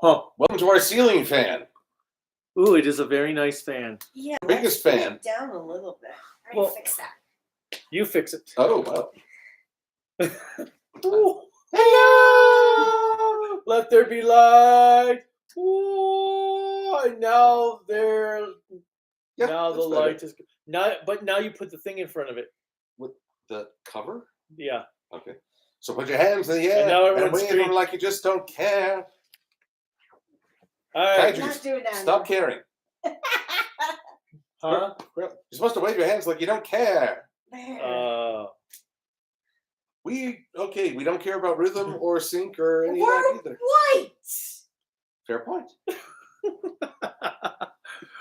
Welcome to our ceiling fan. Ooh, it is a very nice fan. Yeah, Biggest let's fan. It down a little bit. Well, Fix that. You fix it. Oh, wow. Ooh. Hello! Let there be light. Ooh, and now there. Yeah, now the that's better. light is but now you put the thing in front of it. With the cover? Yeah. Okay. So put your hands in the air And now and everyone's wave screaming. them like you just don't care. All right. Kaijus, Not doing that. stop caring. Huh? You're supposed to wave your hands like you don't care. There. We don't care about rhythm or sync or any of We're that either. white. Fair point.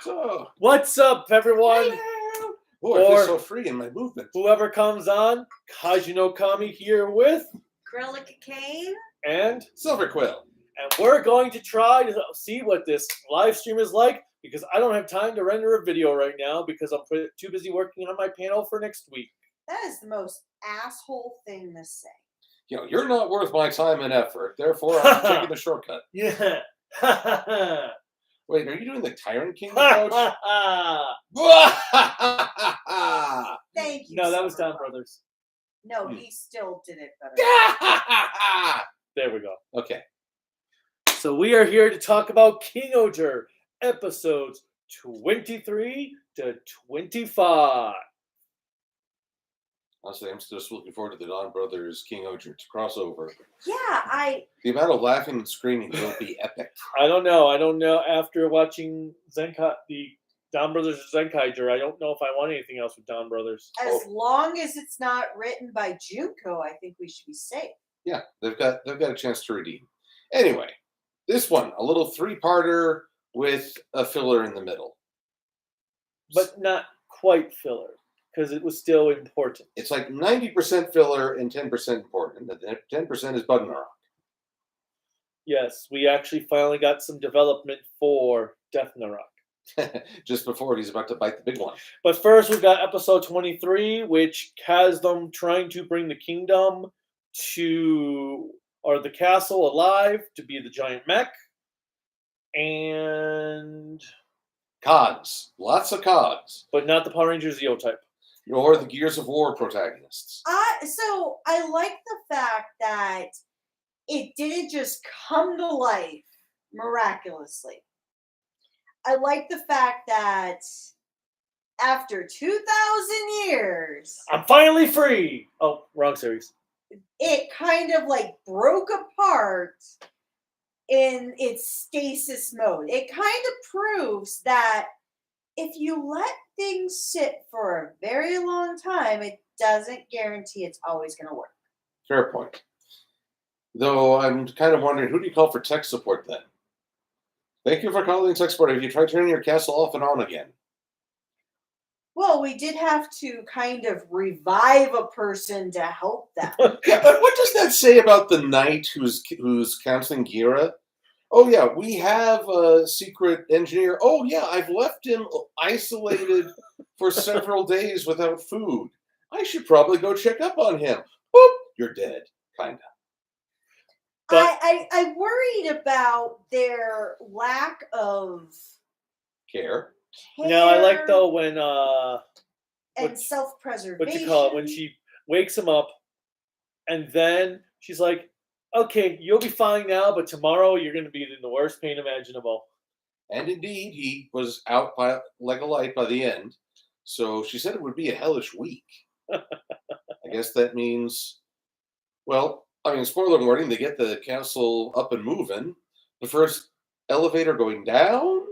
So, What's up, everyone? oh, I Or- feel so free in my movement. Whoever comes on, Kaiju no Kami here with, Cruellica Kain. and Silver Quill. we're going to try to see what this live stream is like because I don't have time to render a video right now because I'm too busy working on my panel for next week. That is the most asshole thing to say. You know, you're not worth my time and effort. Therefore, I'm taking the shortcut. Yeah. Wait, are you doing the Tyrant King approach? Thank you. No, that was Silver Don Quill. Brothers. No, he still did it better. There we go. Okay. So we are here to talk about King-Ohger episodes 23 to 25. Honestly, I'm just looking forward to the Don Brothers King-Ohger crossover. Yeah, The amount of laughing and screaming will be epic. I don't know. After watching the Don Brothers Zenkaiger, I don't know if I want anything else with Don Brothers. as long as it's not written by Junko, I think we should be safe. Yeah, they've got a chance to redeem. Anyway, this one, a little 3-parter with a filler in the middle. But not quite filler, because it was still important. It's like 90% filler and 10% important. And then 10% is Buddenrock. Yes, we actually finally got some development for Death Narok. Just before he's about to bite the big one. But first, we've got episode 23, which has them trying to bring the kingdom or the castle alive to be the giant mech. And... Cogs. Lots of cogs. But not the Power Rangers Zeo type. Or the Gears of War protagonists. So I like the fact that it didn't just come to life miraculously. I like the fact that after 2,000 years, I'm finally free! Oh, wrong series. it kind of like broke apart in its stasis mode. It kind of proves that if you let things sit for a very long time, it doesn't guarantee it's always going to work. Fair point. Though I'm kind of wondering, who do you call for tech support then? Thank you for calling tech support. Have you tried turning your castle off and on again? Well, we did have to kind of revive a person to help them. Yeah, but what does that say about the knight who's counseling Gira? Oh yeah, we have a secret engineer. Oh yeah, I've left him isolated for several days without food. I should probably go check up on him. Boop, you're dead, kinda. But- I worried about their lack of Care. care No, I like though when and self-preservation. what you call it, when she wakes him up and then she's like, okay, you'll be fine now, but tomorrow you're going to be in the worst pain imaginable. And indeed, he was out like a light by the end. So she said it would be a hellish week. I guess that means, well, I mean, spoiler warning, they get the castle up and moving. The first elevator going down.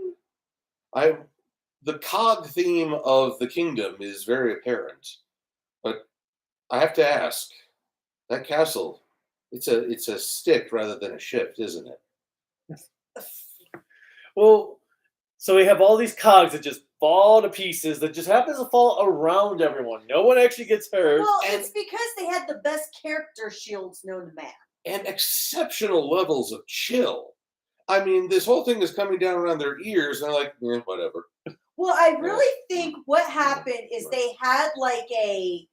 The cog theme of the kingdom is very apparent. But I have to ask, that castle, it's a stick rather than a shift, isn't it? Well, so we have all these cogs that just fall to pieces, that just happens to fall around everyone. No one actually gets hurt. Well, it's because they had the best character shields known to man. And exceptional levels of chill. I mean, this whole thing is coming down around their ears, and they're like, whatever. Well, I really think what happened is they had like a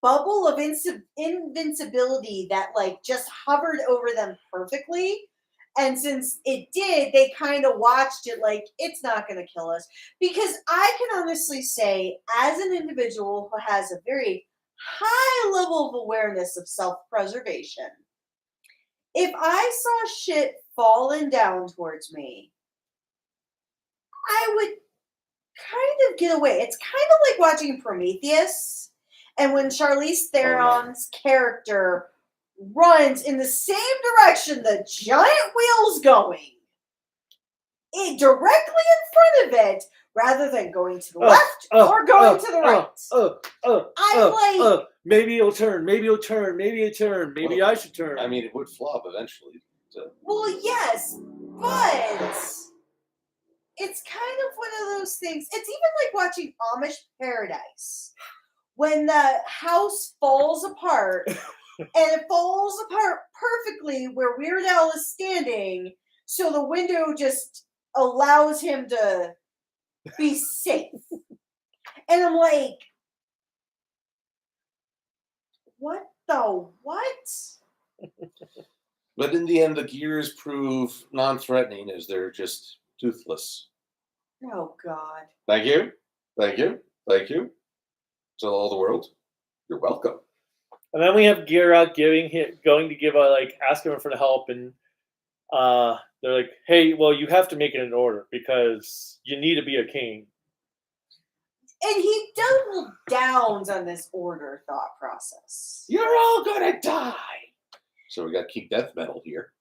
bubble of invincibility that like just hovered over them perfectly. And since it did, they kind of watched it like, it's not going to kill us. Because I can honestly say, as an individual who has a very high level of awareness of self-preservation, if I saw shit falling down towards me, I would kind of get away. It's kind of like watching Prometheus, and when Charlize Theron's character runs in the same direction the giant wheel's going, directly in front of it, rather than going to the left or going to the right. Maybe it'll turn, maybe it'll turn, maybe it turn, maybe I should turn. I mean, it would flop eventually. So. Well, yes, but it's kind of one of those things. It's even like watching Amish Paradise. When the house falls apart, and it falls apart perfectly where Weird Al is standing, so the window just allows him to be safe. And I'm like, what the what? But in the end, the gears prove non-threatening as they're just toothless. Oh, God. Thank you. Thank you. Thank you. To all the world, you're welcome. And then we have Gira going to give asking him for the help, and they're like, "Hey, well, you have to make it in order because you need to be a king." And he double downs on this order thought process. You're all gonna die. So we got King Death Metal here.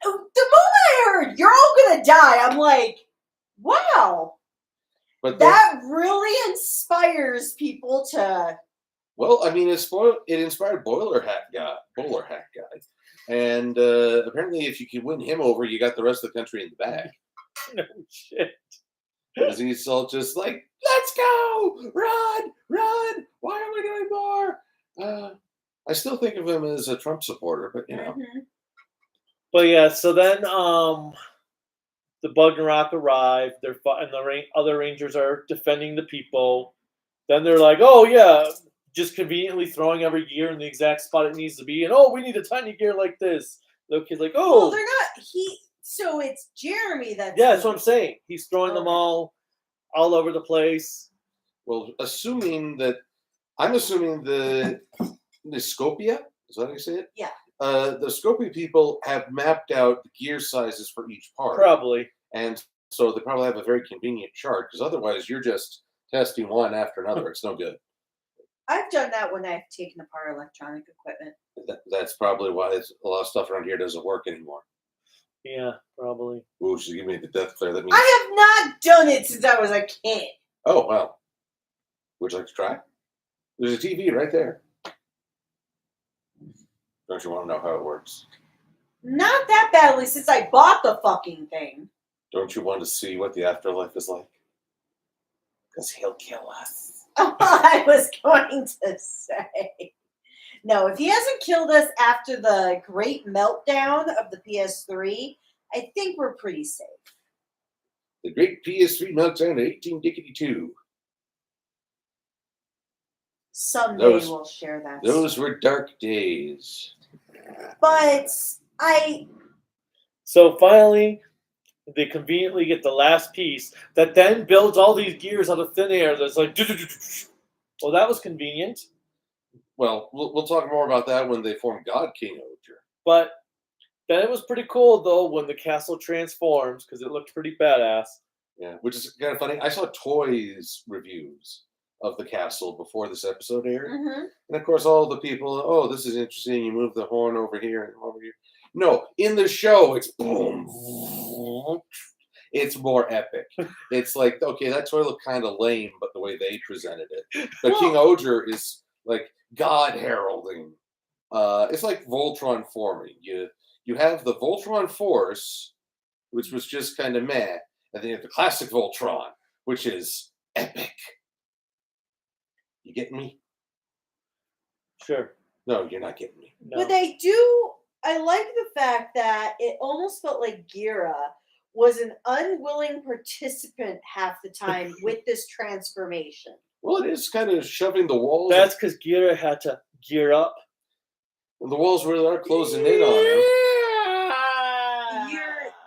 The moment I heard "you're all gonna die," I'm like, wow. But that really inspires people to. Well, I mean, it inspired Bowler Hat guy, and apparently, if you can win him over, you got the rest of the country in the bag. No shit. Because he's all just like, "Let's go, run, run! Why are we doing more?" I still think of him as a Trump supporter, but you know. Mm-hmm. But yeah, so then the Bug and Rock arrive. And the other Rangers are defending the people. Then they're like, "Oh yeah," just conveniently throwing every gear in the exact spot it needs to be. And we need a tiny gear like this. The kid's like, "Oh." Well, they're not. So it's Jeremy that's. Yeah, that's what I'm saying. He's throwing them all over the place. Well, I'm assuming the Scopia, is that how you say it? Yeah. The Scopia people have mapped out the gear sizes for each part. Probably. And so they probably have a very convenient chart, because otherwise you're just testing one after another. It's no good. I've done that when I've taken apart electronic equipment. That's probably why a lot of stuff around here doesn't work anymore. Yeah, probably. Ooh, she's giving me the death glare. That means I have not done it since I was a kid. Oh, well. Would you like to try? There's a TV right there. Don't you want to know how it works? Not that badly since I bought the fucking thing. Don't you want to see what the afterlife is like? Because he'll kill us. I was going to say. No, if he hasn't killed us after the great meltdown of the PS3, I think we're pretty safe. The great PS3 meltdown of 1852. Someday we'll share that. Those were dark days. But So finally, they conveniently get the last piece that then builds all these gears out of thin air. That's like, well, that was convenient. Well, we'll talk more about that when they form God King-Ohger. But then it was pretty cool, though, when the castle transforms, because it looked pretty badass. Yeah, which is kind of funny. I saw Toys reviews of the castle before this episode aired. Mm-hmm. And of course, all the people, this is interesting. You move the horn over here and over here. No, in the show, it's boom. It's more epic. It's like, okay, that toy looked kind of lame, but the way they presented it. But King-Ohger is like God heralding. It's like Voltron forming. You have the Voltron Force, which was just kind of meh, and then you have the classic Voltron, which is epic. You getting me? Sure. No, you're not getting me. No. But I like the fact that it almost felt like Gira was an unwilling participant half the time with this transformation. Well, it is kind of shoving the walls. That's because Gira had to gear up. And the walls really are closing in on him.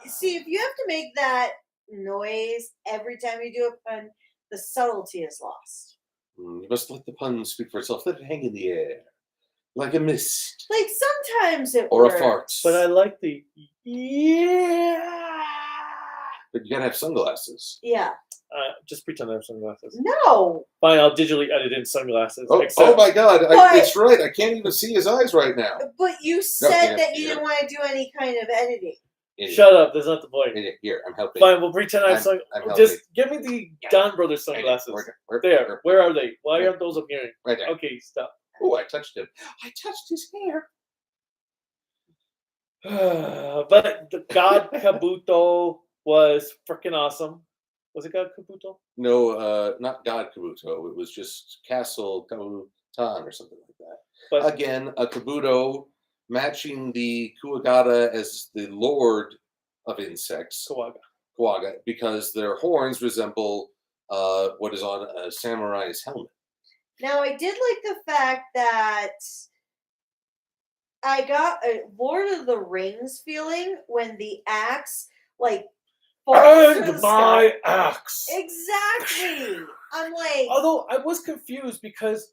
See, if you have to make that noise every time you do a pun, the subtlety is lost. You must let the pun speak for itself. Let it hang in the air. Like a mist. Like sometimes it Or works. a fart. But I like the But you gotta have sunglasses. Yeah. Just pretend I have sunglasses. No. Fine, I'll digitally edit in sunglasses. Oh my god, But- it's right. I can't even see his eyes right now. But you said yeah, that you yeah. didn't want to do any kind of editing. Idiot. Shut up. That's not the point. Idiot. Here, I'm helping. Fine, we'll pretend I have I'm sunglasses. helping. Just give me the Don Brothers sunglasses. Where Where are they? Why aren't those appearing? Right there. Okay, stop. Oh, I touched him. I touched his hair. But the God Kabuto was freaking awesome. Was it God Kabuto? No, not God Kabuto. It was just Castle Kabutan or something like that. But Again, a Kabuto matching the Kuwagata as the lord of insects, Kuwaga, because their horns resemble what is on a samurai's helmet. Now, I did like the fact that I got a Lord of the Rings feeling when the axe, like, falls to the sky. axe. Exactly. I'm like, Although I was confused because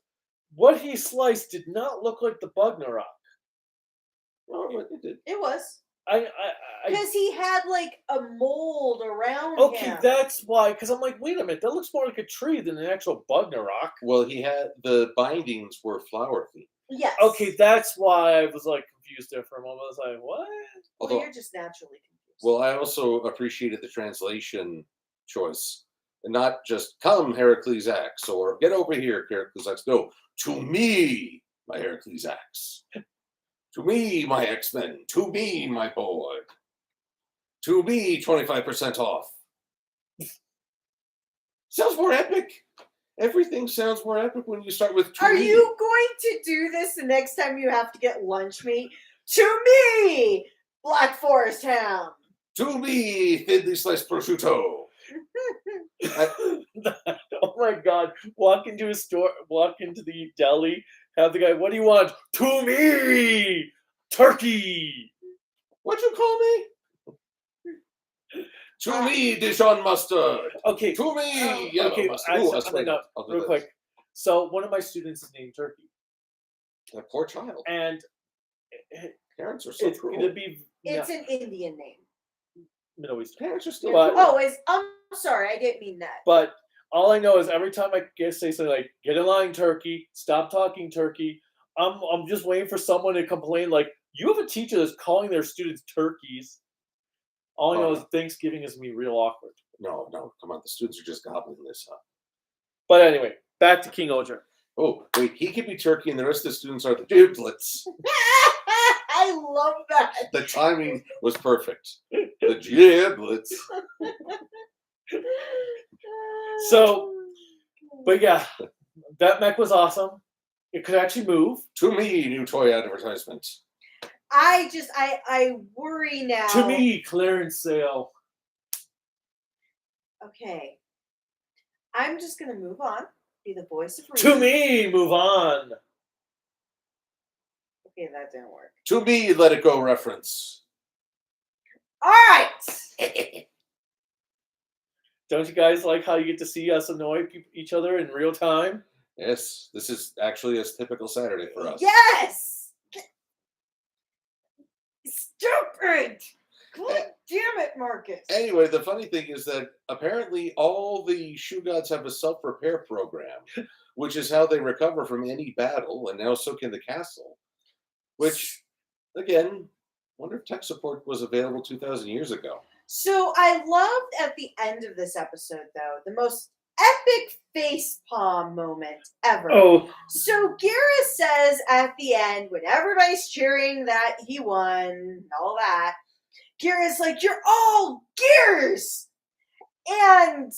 what he sliced did not look like the Bugnarok. Oh, it did. it was. I Because he had, like, a mold around okay, him. that's why. Because I'm like, wait a minute, that looks more like a tree than an actual Bugnarok. Well, he had the bindings were flower themed. Yes. Okay, that's why I was like confused there for a moment. I was like, what? Well, Although, you're just naturally confused. well, I also appreciated the translation choice. And not just come, Heracles axe, or get over here, Heracles axe. No, to me, my Heracles axe. To me, my X-Men. To me, my boy. To me, 25% off. Sounds more epic. Everything sounds more epic when you start with to Are me. you going to do this the next time you have to get lunch meat? To me, Black Forest Ham. To me, thinly sliced prosciutto. Oh my god. Walk into a store, walk into the deli, have the guy, what do you want? To me! Turkey! What'd you call me? To me, Dijon mustard. Okay. To me, yellow Okay, mustard. Ooh, I'll actually, no, I'll do real this. quick. So one of my students is named Turkey. That poor child. And Parents are so it's cruel. gonna be It's an Indian name. Middle Eastern. Parents are still But- cruel. Oh, I'm sorry, I didn't mean that. But all I know is every time I say something like, get in line, Turkey, stop talking, Turkey, I'm just waiting for someone to complain like, you have a teacher that's calling their students turkeys. All I know is Thanksgiving is me real awkward. No, come on. The students are just gobbling this up. But anyway, back to King-Ohger. Oh, wait, he could be turkey and the rest of the students are the giblets. I love that. The timing was perfect. The giblets. So, but yeah, that mech was awesome. It could actually move. To me, new toy advertisement. I worry now. To me, clearance sale. Okay. I'm just gonna move on. Be the voice of To reason. me, move on. Okay, that didn't work. To me, let it go reference. All right. Don't you guys like how you get to see us annoy each other in real time? Yes, this is actually a typical Saturday for us. Yes. Stupid. God damn it, Marcus. Anyway, the funny thing is that apparently all the shoe gods have a self-repair program, which is how they recover from any battle, and now so can the castle. Which, again, wonder if tech support was available 2,000 years ago. So I loved at the end of this episode, though, the most epic facepalm moment ever. Oh, So Gira says at the end, when everybody's cheering that he won and all that, Gira's like, you're all gears! And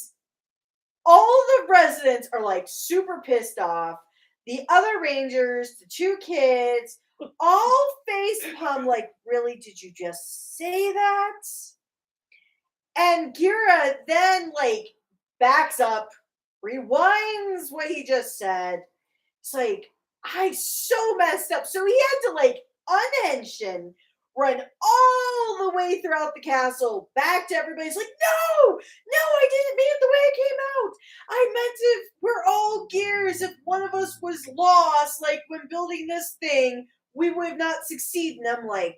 all the residents are like super pissed off. The other rangers, the two kids, all facepalm like, really, did you just say that? And Gira then like backs up, rewinds what he just said. It's like, I so messed up. So he had to like unhenshin, run all the way throughout the castle, back to everybody's like, no, I didn't mean it the way it came out. I meant if we're all gears, if one of us was lost, like when building this thing, we would not succeed. And I'm like,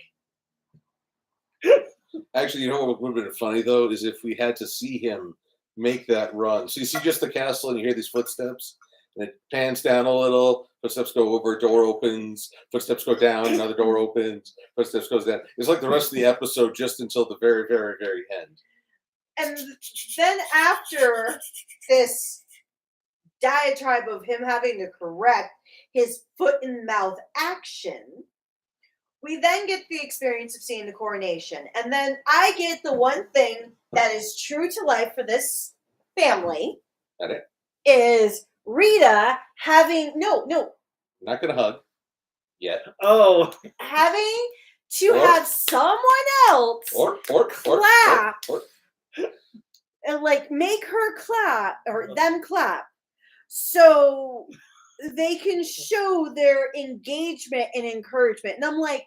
Actually, you know what would have been funny though is if we had to see him make that run. So you see just the castle and you hear these footsteps, and it pans down a little. Footsteps go over, door opens. Footsteps go down, another door opens. Footsteps goes down. It's like the rest of the episode just until the very, very, very end. and then after this diatribe of him having to correct his foot in mouth action, we then get the experience of seeing the coronation. And then I get the one thing that is true to life for this family Got it? is Rita having Not gonna hug yet. Oh, having to Or- have someone else Or clap and like make her clap or them clap so they can show their engagement and encouragement. And I'm like,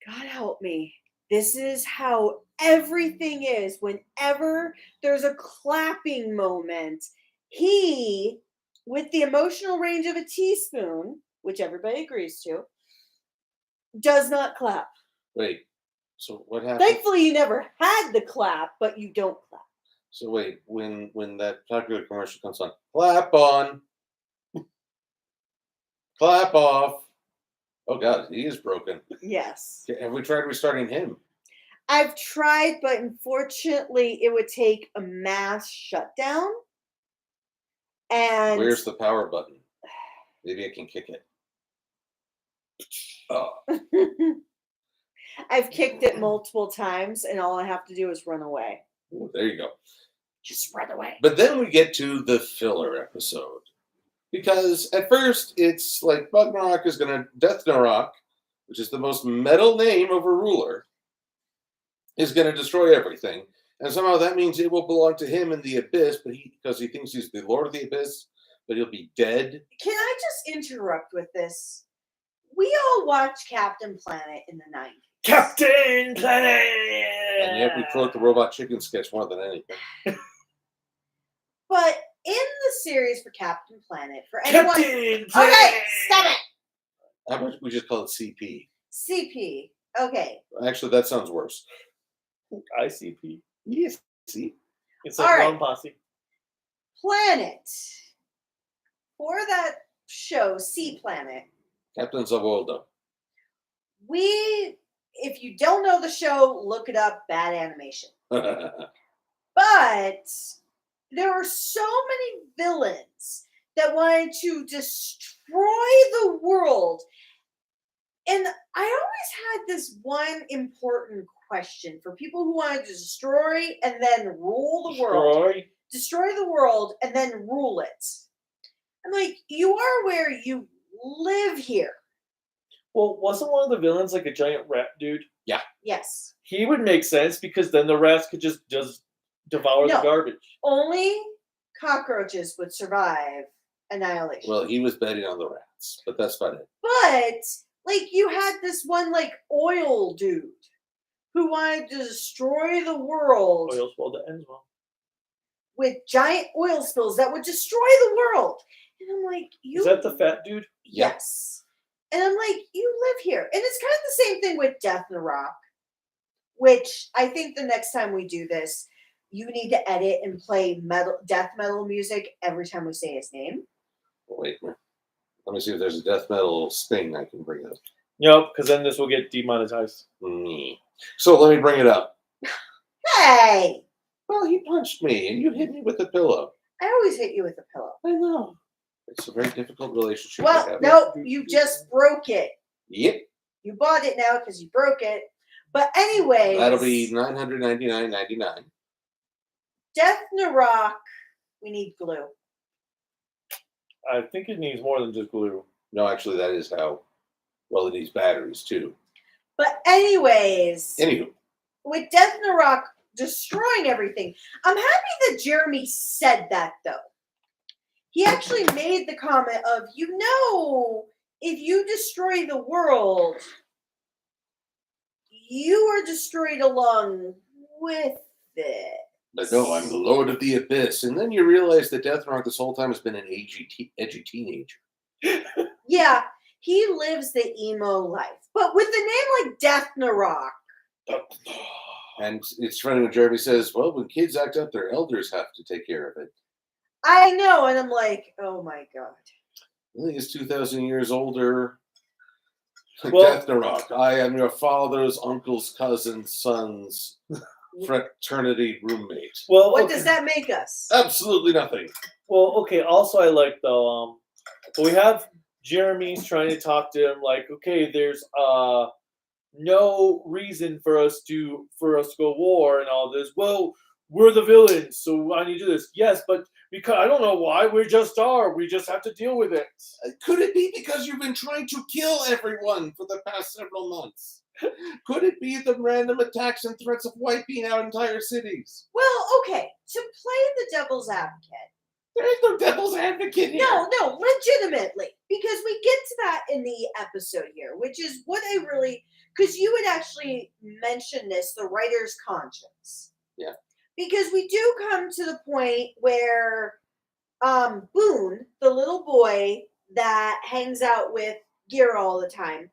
God help me. This is how everything is. Whenever there's a clapping moment, he, with the emotional range of a teaspoon, which everybody agrees to, does not clap. Wait. So what happened? Thankfully, you never had the clap, but you don't clap. So wait, when that popular commercial comes on, clap on, clap off. Oh God, he is broken. Yes. Have we tried restarting him? I've tried, but unfortunately, it would take a mass shutdown. And Where's the power button? Maybe I can kick it. Oh, I've kicked it multiple times, and all I have to do is run away. there you go. Just run away. But then we get to the filler episode. Because at first, it's like Ragnarok is going to Death Narok, which is the most metal name of a ruler, is going to destroy everything. And somehow that means it will belong to him in the Abyss, but because he thinks he's the Lord of the Abyss, but he'll be dead. Can I just interrupt with this? We all watched Captain Planet in the 90s. Captain Planet! And yet we quote the Robot Chicken sketch more than anything. But in the series for Captain Planet, for anyone... Captain Planet! Okay, stop it! How about we just call it CP? CP. Okay. Actually, that sounds worse. ICP. Yes. See? It's All like right. Long Posse. Planet. For that show, Sea Planet, Captain Zawoldo. if you don't know the show, look it up. Bad animation. Well, But there were so many villains that wanted to destroy the world. And I always had this one important question for people who wanted to destroy and then rule the world. Destroy the world and then rule it. I'm like, you are where you live here. Well, wasn't one of the villains like a giant rat dude? Yes. He would make sense because then the rats could just devour the No. garbage. Only cockroaches would survive annihilation. he was betting on the rats, but that's about it. But like you had this one like oil dude who wanted to destroy the world Oil spill that ends well. with giant oil spills that would destroy the world. And I'm like, Is that the fat dude? Yes. And I'm like, you live here. And it's kind of the same thing with Death Narok, which I think the next time we do this, you need to edit and play death metal music every time we say his name. Wait, let me see if there's a death metal sting I can bring up. Nope, because then this will get demonetized. So let me bring it up. Hey! Well, he punched me, and you hit me with a pillow. I always hit you with a pillow. I know. It's a very difficult relationship. Well, to have. no, you just broke it. Yep. You bought it now because you broke it. But anyways, That'll be $999.99. Death Narok, we need glue. I think it needs more than just glue. No, actually, that is how. Well, it needs batteries too. But anyways, Anywho, with Death Narok destroying everything, I'm happy that Jeremy said that though. he actually made the comment of, if you destroy the world, you are destroyed along with it. But no, I'm the Lord of the Abyss. And then you realize that Death Rock this whole time has been an edgy teenager. Yeah, he lives the emo life. But with the name like Death Rock. And it's funny when Jeremy says, well, when kids act up, their elders have to take care of it. I know, and I'm like, oh my god. I think it's 2,000 years older. Well- Death Rock. I am your father's uncle's cousin's son's fraternity roommate. Well, What okay. does that make us? Absolutely nothing. Well, okay. Also, I like though. We have Jeremy's trying to talk to him, like, okay, there's no reason for us to go war and all this. Well, we're the villains, so I need to do this. Yes, but because I don't know why, we just are. We just have to deal with it. Could it be because you've been trying to kill everyone for the past several months? Could it be the random attacks and threats of wiping out entire cities? Well, okay, to play the devil's advocate. There is no devil's advocate here. No, legitimately. Because we get to that in the episode here, which is what I really... Because you had actually mentioned this, the writer's conscience. Yeah. Because we do come to the point where Boone, the little boy that hangs out with Gira all the time,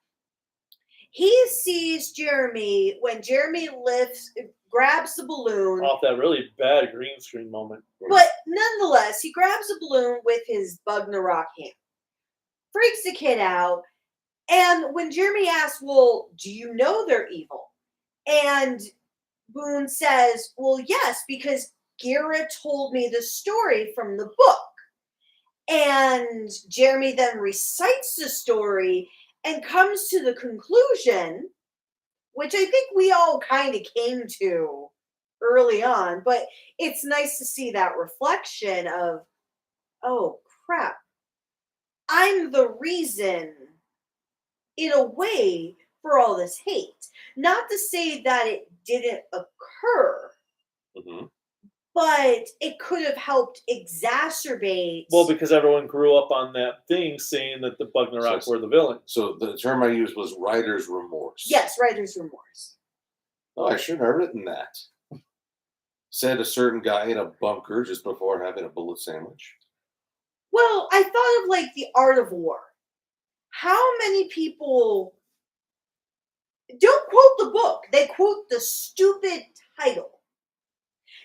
he sees Jeremy when Jeremy grabs the balloon. Off that really bad green screen moment. But nonetheless, he grabs a balloon with his Bug-Narok hand, freaks the kid out, and when Jeremy asks, well, do you know they're evil? And Boone says, well, yes, because Gira told me the story from the book. And Jeremy then recites the story and comes to the conclusion, which I think we all kind of came to early on, but it's nice to see that reflection of, oh, crap. I'm the reason, in a way, for all this hate. Not to say that it didn't occur, but it could have helped exacerbate. Well, because everyone grew up on that thing saying that the Bug-Narok were the villain. So the term I used was writer's remorse. Yes, writer's remorse. Oh, I shouldn't have written that. Said a certain guy in a bunker just before having a bullet sandwich. Well, I thought of like the Art of War. How many people don't quote the book? They quote the stupid title.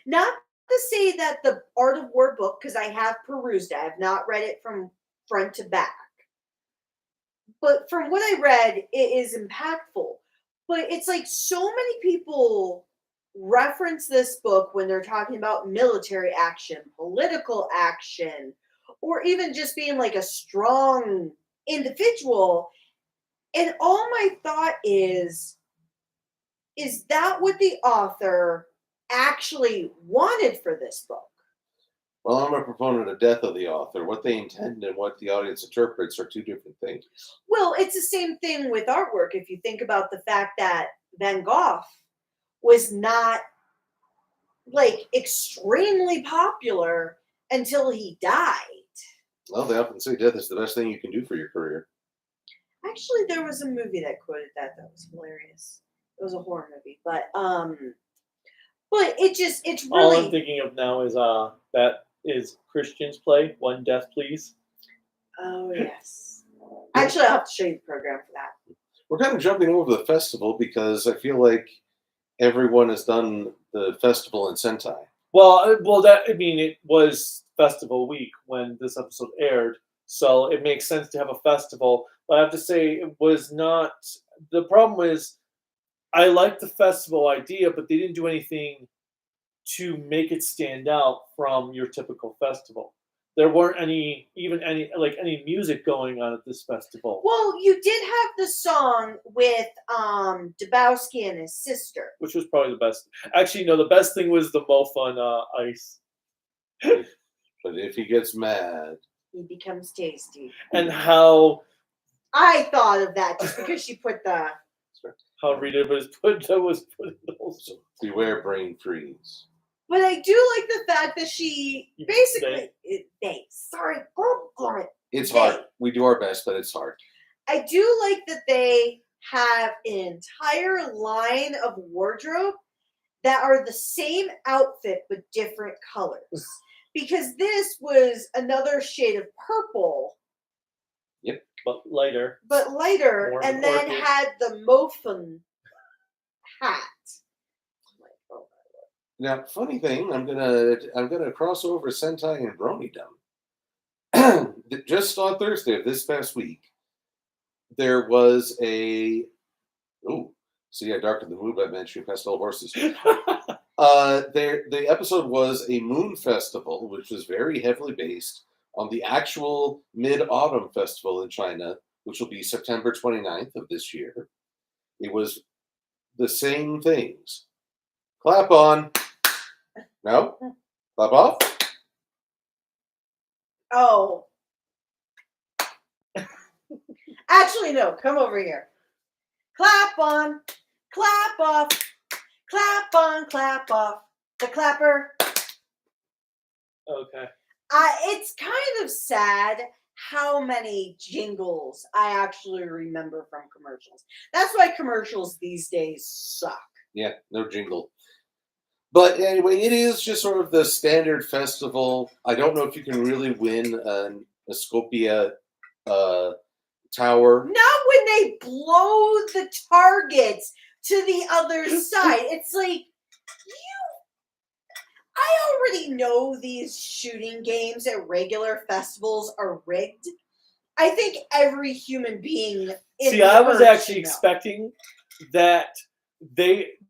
Not to say that the Art of War book, because I have perused it, I have not read it from front to back. But from what I read, it is impactful. But it's like so many people reference this book when they're talking about military action, political action, or even just being like a strong individual. And all my thought is that what the author actually wanted for this book? Well, I'm a proponent of death of the author. What they intend and what the audience interprets are two different things. Well, it's the same thing with artwork. If you think about the fact that Van Gogh was not like extremely popular until he died. Well, they often say death is the best thing you can do for your career. Actually, there was a movie that quoted that was hilarious. It was a horror movie, but it's really. All I'm thinking of now is that is Christian's play, One Death Please. Oh yes. Actually, I'll have to show you the program for that. We're kind of jumping over the festival because I feel like everyone has done the festival in Sentai. Well, it was festival week when this episode aired, so it makes sense to have a festival. But I have to say, it was not. The problem is, I like the festival idea, but they didn't do anything to make it stand out from your typical festival. There weren't any music going on at this festival. Well, you did have the song with Dabowski and his sister, Which was probably the best. Actually, no, the best thing was the Mof on ice. But if he gets mad, he becomes tasty. And how I thought of that just because she put the. Rita was put in those. beware brain freeze. But I do like the fact that she basically It's hard. We do our best, but it's hard. I do like that they have an entire line of wardrobe that are the same outfit but different colors. Because this was another shade of purple. Yep, but lighter. More and then had the Mofun hat. Now, funny thing, I'm gonna cross over Sentai and Brony-dom. Just on Thursday of this past week, there was a I darkened the mood by mentioning pastel horses. The episode was a moon festival, which was very heavily based on the actual Mid-Autumn Festival in China, which will be September 29th of this year. It was the same things. Clap on. No? Clap off? Oh. Actually, no. Come over here. Clap on. Clap off. Clap on. Clap off. The clapper. Okay. It's kind of sad how many jingles I actually remember from commercials. That's why commercials these days suck. Yeah, no jingle. But anyway, it is just sort of the standard festival. I don't know if you can really win a Scopia tower. Not when they blow the targets to the other side. It's like, I already know these shooting games at regular festivals are rigged. I think every human being I was actually expecting that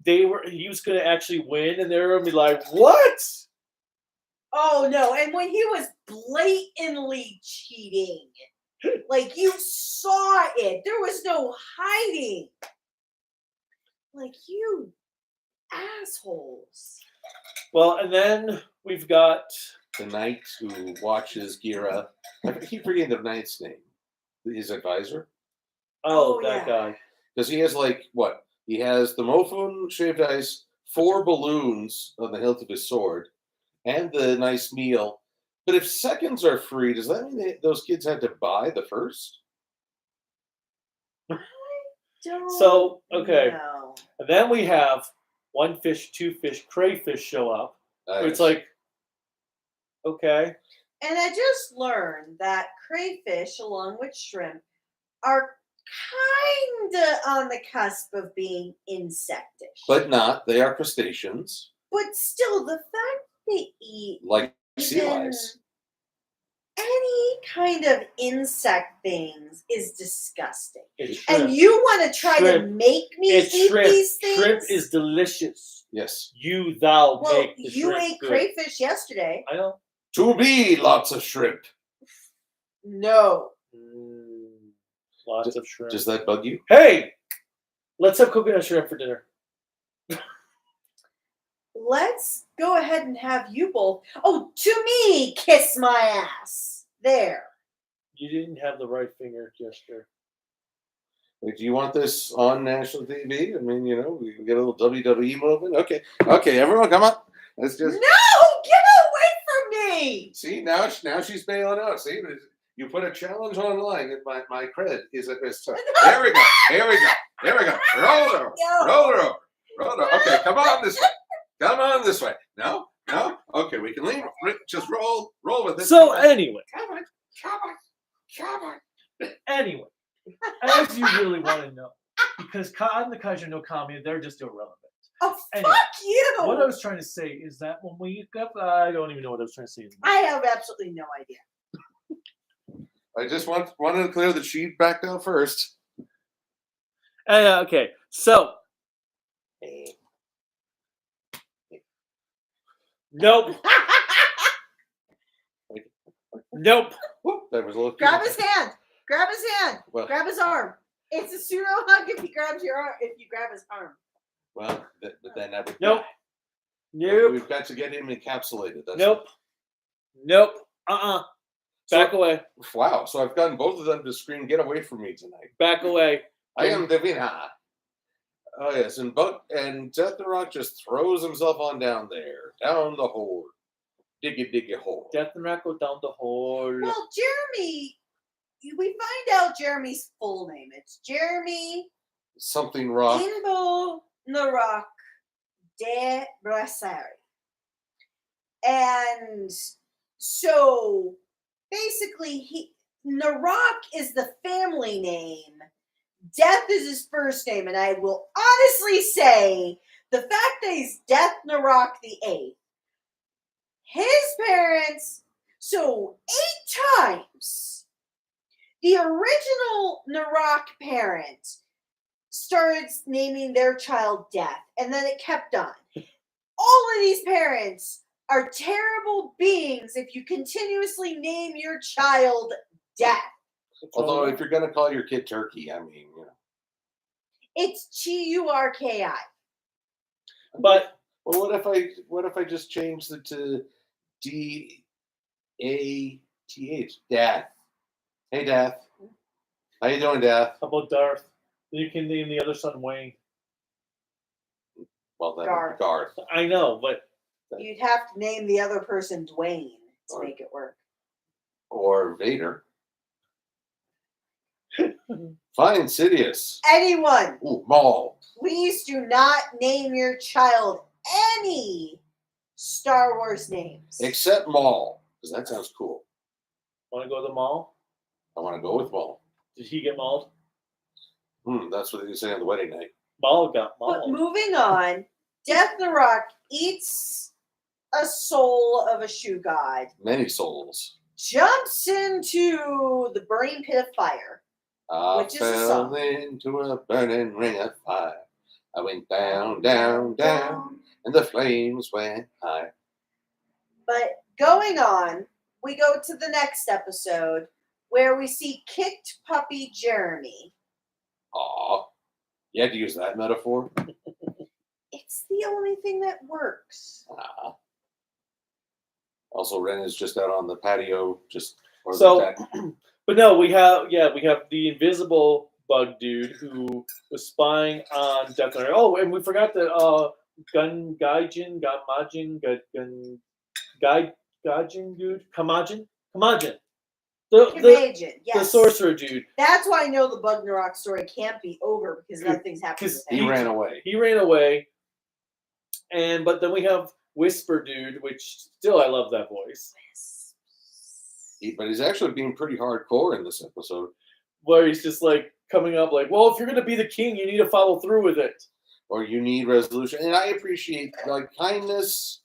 he was going to actually win, and they were going to be like, what? Oh, no. And when he was blatantly cheating, like, you saw it. There was no hiding. Like, you assholes. Well, and then we've got the knight who watches Gira. I keep forgetting the knight's name. His advisor. Oh, that guy. Because he has he has the Mofun shaved ice, 4 balloons on the hilt of his sword, and the nice meal. But if seconds are free, does that mean those kids had to buy the first? Okay. No. And then we have 1 fish, 2 fish, crayfish show up. Nice. It's like, okay. And I just learned that crayfish, along with shrimp, are kind of on the cusp of being insectish. But not. They are crustaceans. But still, the fact they eat like sea lice. Any kind of insect things is disgusting. And you want to try to make me eat these things? Shrimp is delicious. Yes. Thou make the you ate crayfish yesterday. I know. To be lots of shrimp. No. Lots of shrimp. Does that bug you? Hey! Let's have coconut shrimp for dinner. Let's go ahead and have you both. Oh, to me, kiss my ass. There. You didn't have the right finger gesture. Wait, do you want this on national TV? I mean, we can get a little WWE movement. Okay, everyone, come on. Let's just. No, get away from me! See, now she's bailing out. See, you put a challenge online, and my credit is at this time. There we go. There we go. Roll it over. Roll it over. Okay, come on this way. Come on this way. No. Okay, we can leave. Just roll with it. So anyway. Come on. Anyway, as you really want to know, because on the Kaiju no Kami, they're just irrelevant. Oh, fuck you! What I was trying to say is that when we got, I don't even know what I was trying to say. I have absolutely no idea. I just wanted to clear that she backed out first. Okay, so. Nope. Nope. That was a little. Grab his hand. Well, grab his arm. It's a pseudo hug if he grabs your arm. If you grab his arm. Well, but then that would. Nope. We've got to get him encapsulated. That's Nope. Back away. Wow. So I've gotten both of them to scream, "Get away from me tonight." Back away. I am the winner. Oh yes, and Death the Rock just throws himself on down there, down the hole, diggy hole. Death and Rock go down the hole. Well, Jeremy, we find out Jeremy's full name. It's Jeremy Something Rock. Imbo Narak de Brassari. And so basically, Narak is the family name. Death is his first name. And I will honestly say the fact that he's Death Narak the Eighth, his parents, so 8 times, the original Narak parent started naming their child Death, and then it kept on. All of these parents are terrible beings if you continuously name your child Death. Although, if you're going to call your kid Turkey, I mean, you know. It's Turki. But Well, what if I just changed it to Dath? Dath. Hey, Dath. How you doing, Dath? how about Darth? You can name the other son Wayne. Well, then Garth. Garth. I know, but You'd have to name the other person Dwayne to make it work. Or Vader. Fine, Sidious. Anyone, Ooh, Maul. please do not name your child any Star Wars names. Except Maul, because that sounds cool. want to go to the mall? I want to go with Maul. Did he get mauled? That's what they say on the wedding night. Maul got But mauled. moving on, Death the Rock eats a soul of a shoe god, Many souls. jumps into the burning pit of fire. I Which is a fell song. into a burning ring of fire. I went down, down, down, and the flames went high. But going on, we go to the next episode where we see kicked puppy Jeremy. Aw. You had to use that metaphor? It's the only thing that works. Ah. Also, Ren is just out on the patio, or So- the deck. But no, we have the invisible bug dude who was spying on Death Knight. Oh, and we forgot that Gajin dude, Kamajin. The Imagine, yes. sorcerer dude. That's why I know the Bug Narok story can't be over because nothing's happened with He him. ran away. He ran away. But then we have Whisper dude, which still I love that voice. But he's actually being pretty hardcore in this episode. Where he's just like coming up like, well, if you're gonna be the king, you need to follow through with it. Or you need resolution. And I appreciate kindness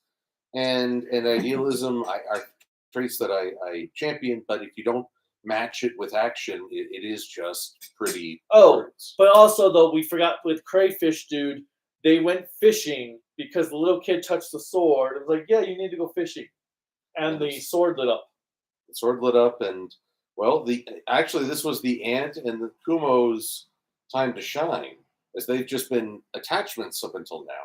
and idealism are traits that I champion, but if you don't match it with action, it is just pretty words. But also though, we forgot with Crayfish dude, they went fishing because the little kid touched the sword. It was like, yeah, you need to go fishing. And the sword lit up. The sword lit up, and well, this was the Ant and the Kumo's time to shine, as they've just been attachments up until now.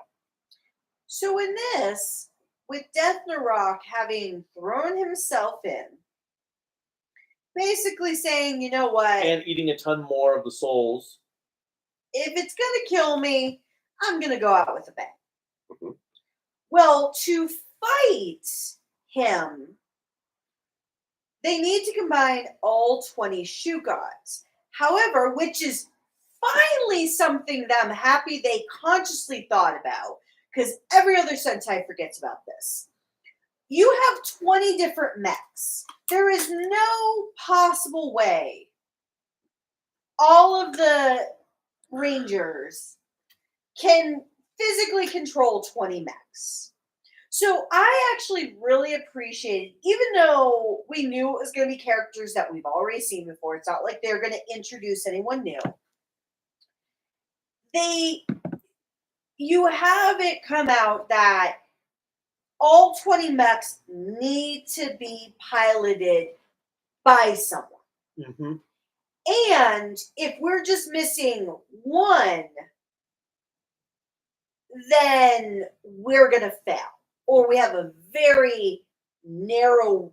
So in this, with Death Narok having thrown himself in, basically saying, you know what, And eating a ton more of the souls. if it's gonna kill me, I'm gonna go out with a bang. Mhm. Well, to fight him, they need to combine all 20 shoe gods. However, which is finally something that I'm happy they consciously thought about, because every other Sentai forgets about this. You have 20 different mechs. There is no possible way all of the Rangers can physically control 20 mechs. So I actually really appreciated, even though we knew it was going to be characters that we've already seen before, it's not like they're going to introduce anyone new. You have it come out that all 20 mechs need to be piloted by someone. Mm-hmm. And if we're just missing one, then we're going to fail. Or we have a very narrow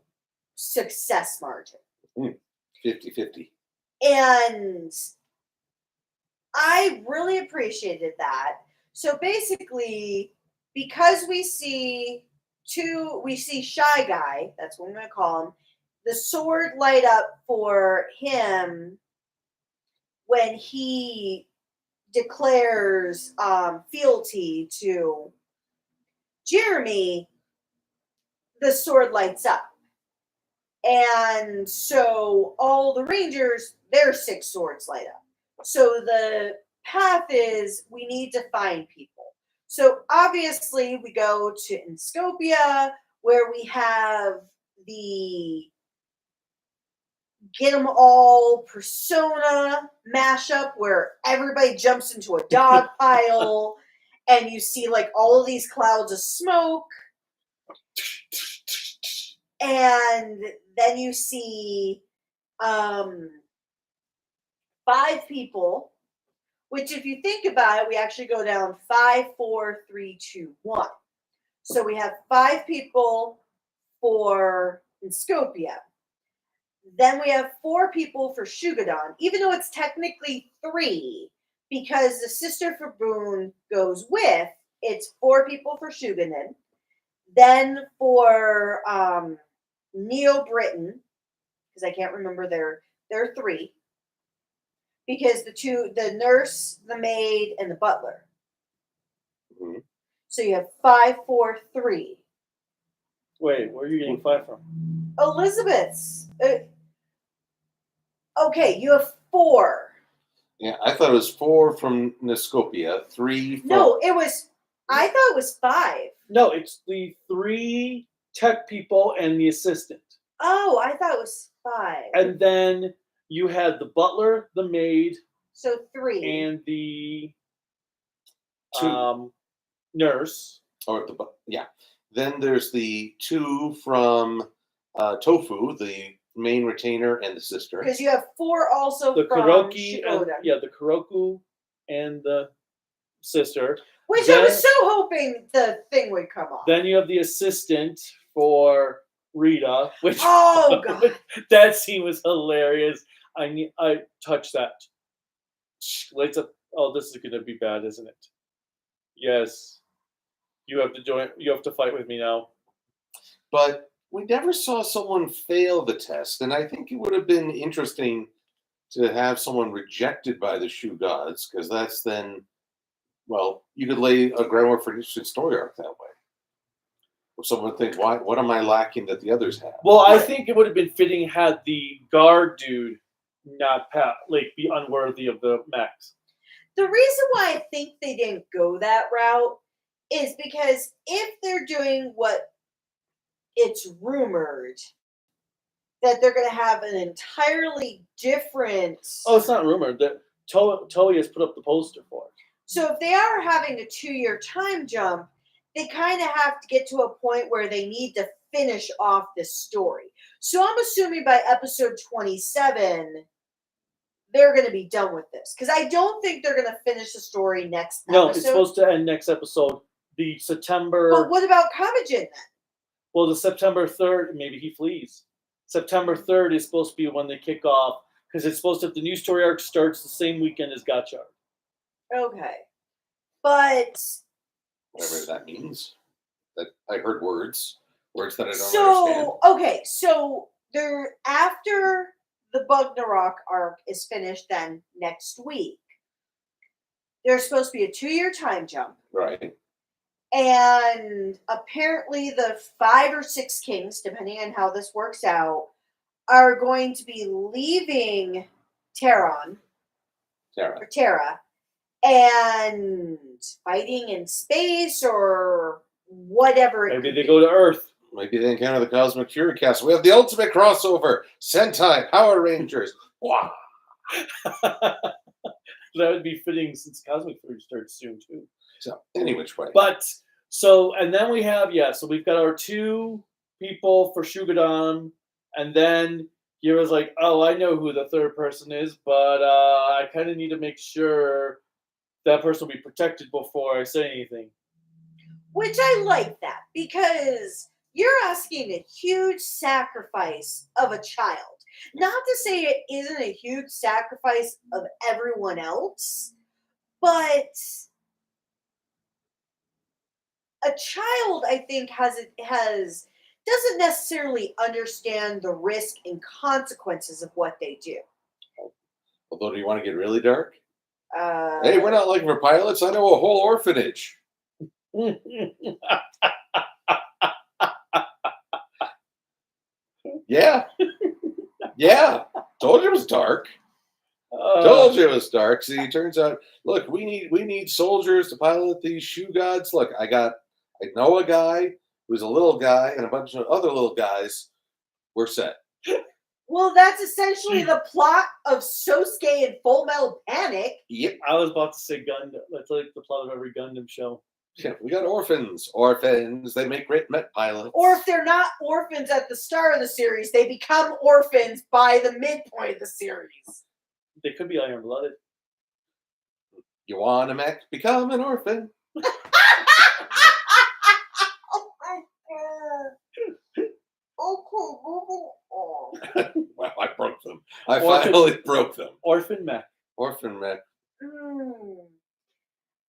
success margin. 50-50. And I really appreciated that. So basically, because we see Shy Guy, that's what I'm going to call him, the sword light up for him when he declares fealty to Jeremy, the sword lights up. And so all the Rangers, their 6 swords light up. So the path is we need to find people. So obviously we go to Inscopia where we have the Get 'em all persona mashup where everybody jumps into a dog pile and you see like all of these clouds of smoke. And then you see 5 people, which if you think about it, we actually go down 5, 4, 3, 2, 1. So we have 5 people for Inscopia. Then we have 4 people for Shugadon, even though it's technically 3, because the sister for Boone goes with, it's 4 people for Shugadon. Then for Neo Britain, because I can't remember there are 3. Because the nurse, the maid, and the butler. Mm-hmm. So you have 5, 4, 3. Wait, where are you getting 5 from? Elizabeth's. Okay, you have 4. Yeah, I thought it was 4 from Niscopia, 3 from... No, I thought it was 5. No, it's the 3 tech people and the assistant. Oh, I thought it was 5. And then you had the butler, the maid, So 3. and the 2. Nurse. Yeah. Then there's the 2 from Tofu, the main retainer, and the sister. Because you have 4 also The from Kuroki, Shigoda. the Kuroku and the sister. Which I was so hoping the thing would come off. Then you have the assistant for Rita, which oh god, that scene was hilarious. I touched that. Lights up. Oh, this is gonna be bad, isn't it? Yes. You have to join. You have to fight with me now. But we never saw someone fail the test, and I think it would have been interesting to have someone rejected by the Shoe Gods, because that's then, well, you could lay a groundwork for an interesting story arc that way. Or someone would think, what am I lacking that the others have? Well, I think it would have been fitting had the guard dude not be unworthy of the max. The reason why I think they didn't go that route is because if they're doing what it's rumored that they're going to have an entirely different... Oh, it's not rumored. That Toei has put up the poster for it. So if they are having a 2-year time jump, they kind of have to get to a point where they need to finish off this story. So I'm assuming by episode 27, they're going to be done with this. Because I don't think they're going to finish the story next episode. No, it's supposed to end next episode. The September... But what about Kamijin then? Well, the September 3rd, maybe he flees. September 3rd is supposed to be when they kick off. Because it's supposed to, the new story arc starts the same weekend as Gotchard. Okay. But... whatever that means. That I heard words that I don't understand. So, okay, so they're after the Bugnarok arc is finished then next week. There's supposed to be a 2-year time jump. Right. And apparently the 5 or 6 kings, depending on how this works out, are going to be leaving Terra, and fighting in space or whatever. Maybe they go to Earth. Maybe they encounter the Cosmic Fury Castle. We have the ultimate crossover. Sentai Power Rangers. Wow. That would be fitting since Cosmic Fury starts soon too. So, any which way. But, so, and then we have, so we've got our 2 people for Shugadon, and then Yura's like, oh, I know who the 3rd person is, but I kind of need to make sure that person will be protected before I say anything. Which I like that, because you're asking a huge sacrifice of a child. Not to say it isn't a huge sacrifice of everyone else, But a child, I think, doesn't necessarily understand the risk and consequences of what they do. Although, do you want to get really dark? Uh, Hey, we're not looking for pilots. I know a whole orphanage. Yeah. Yeah. Told you it was dark. Told you it was dark. See, it turns out, look, we need soldiers to pilot these shoe gods. Look, I know a guy who's a little guy and a bunch of other little guys. We're set. Well, that's essentially the plot of Sosuke and Full Metal Panic. Yep. I was about to say Gundam. That's like the plot of every Gundam show. Yeah, we got orphans. Orphans. They make great Met pilots. Or if they're not orphans at the start of the series, they become orphans by the midpoint of the series. They could be iron-blooded. You want a mech? Become an orphan. Oh my god. Okay, moving on. Well, I broke them. I Orphan- finally broke them. Orphan mech. Orphan mech.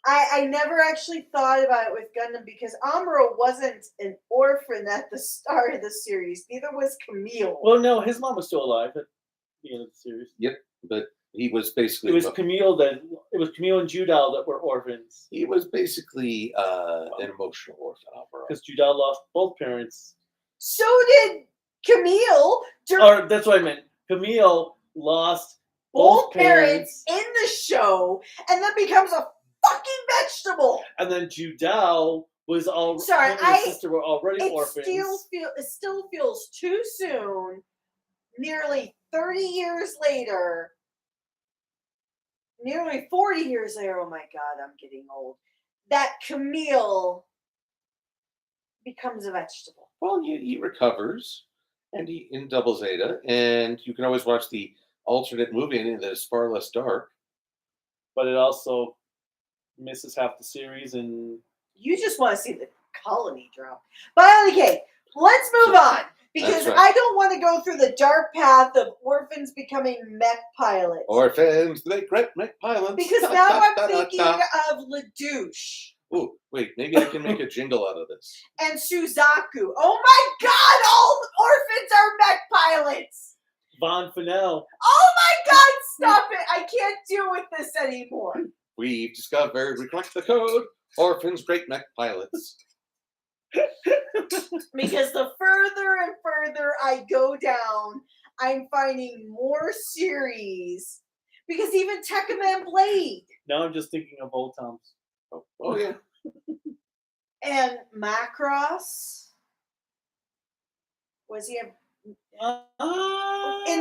I never actually thought about it with Gundam because Amuro wasn't an orphan at the start of the series. Neither was Camille. Well, no, his mom was still alive at the end of the series. Yep, but he was basically. It was Camille and Judal that were orphans. He was basically an emotional orphan. Because Judal lost both parents. So did Camille. Or that's what I meant. Camille lost both parents in the show and then becomes a fucking vegetable. And then Judal was all. Sorry, him and his sister were already it orphans. It still feels too soon. Nearly 30 years later. Nearly 40 years later. Oh my god, I'm getting old. That Camille becomes a vegetable. Well, he recovers, and he in Double Zeta, and you can always watch the alternate movie ending that is far less dark. But it also misses half the series, and you just want to see the colony drop. But okay, let's move on because right. I don't want to go through the dark path of orphans becoming mech pilots. Orphans, they great mech pilots. Because now I'm thinking of LaDouche. Oh, wait, maybe I can make a jingle out of this. And Suzaku. Oh my god, all orphans are mech pilots! Von Fennell. Oh my god, stop it! I can't deal with this anymore. We've discovered, we cracked the code, orphans, great mech pilots. Because the further and further I go down, I'm finding more series. Because even Tekkaman Blade. Now I'm just thinking of old Toms. Oh yeah. And Macross. Was he in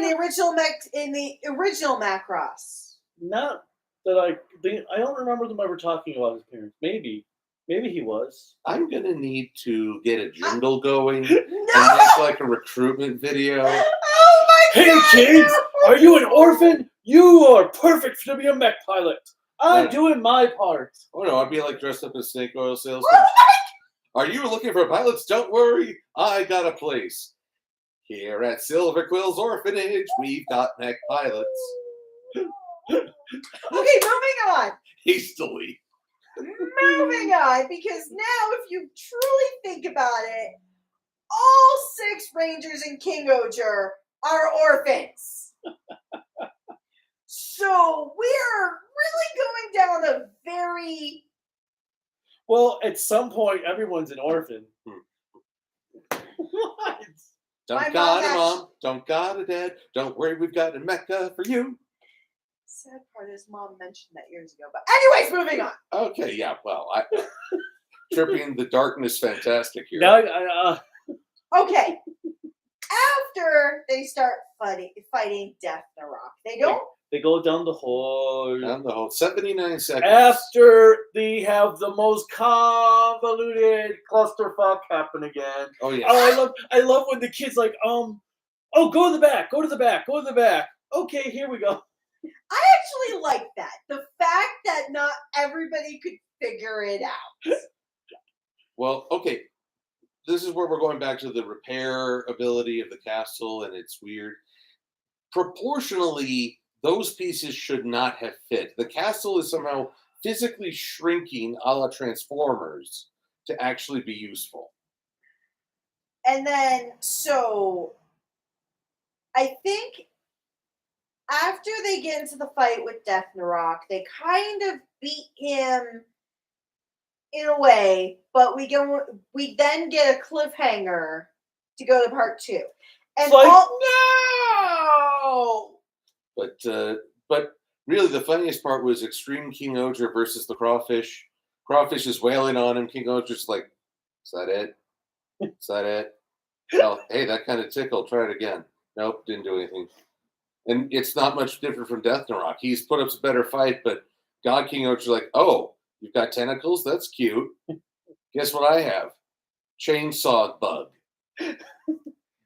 the original Macross? Not that I don't remember them ever talking about his parents. Maybe he was. I'm gonna need to get a jingle going No! and make like a recruitment video. Oh my Hey god! kids, are you an orphan? You are perfect to be a mech pilot. I'm Yeah. doing my part. Oh no, I'd be like dressed up as snake oil salesman. Oh Are you looking for pilots? Don't worry, I got a place. Here at Silver Quill's orphanage, we've got mech pilots. Okay, moving on. Hastily. Moving on, because now if you truly think about it, all 6 Rangers in King-Ohger are orphans. So we're really going down a very... Well, at some point, everyone's an orphan. What? Don't got a mom, don't got a dad. Don't worry, we've got a Mecca for you. Sad part is Mom mentioned that years ago. But anyways, moving on. Okay, yeah, well, tripping the darkness fantastic here. Now, Okay. After they start fighting Death Narok, they don't... They go down the hall. Down the whole 79 seconds. After they have the most convoluted clusterfuck happen again. Oh yeah. Oh, I love when the kid's like, oh, go to the back, go to the back, go to the back. Okay, here we go. I actually like that. The fact that not everybody could figure it out. Well, okay. This is where we're going back to the repair ability of the castle, and it's weird. Proportionally, those pieces should not have fit. The castle is somehow physically shrinking a la Transformers to actually be useful. And then, so I think after they get into the fight with Death Narok, they kind of beat him in a way, but we then get a cliffhanger to go to part 2. And Like, no! But really, the funniest part was Extreme King-Ohger versus the Crawfish. Crawfish is wailing on him. King-Ohger's like, "Is that it? Is that it? Well, hey, that kind of tickled. Try it again." Nope, didn't do anything. And it's not much different from Death Narok. He's put up a better fight, but God King-Ohger's like, "Oh, you've got tentacles? That's cute. Guess what I have? Chainsaw bug.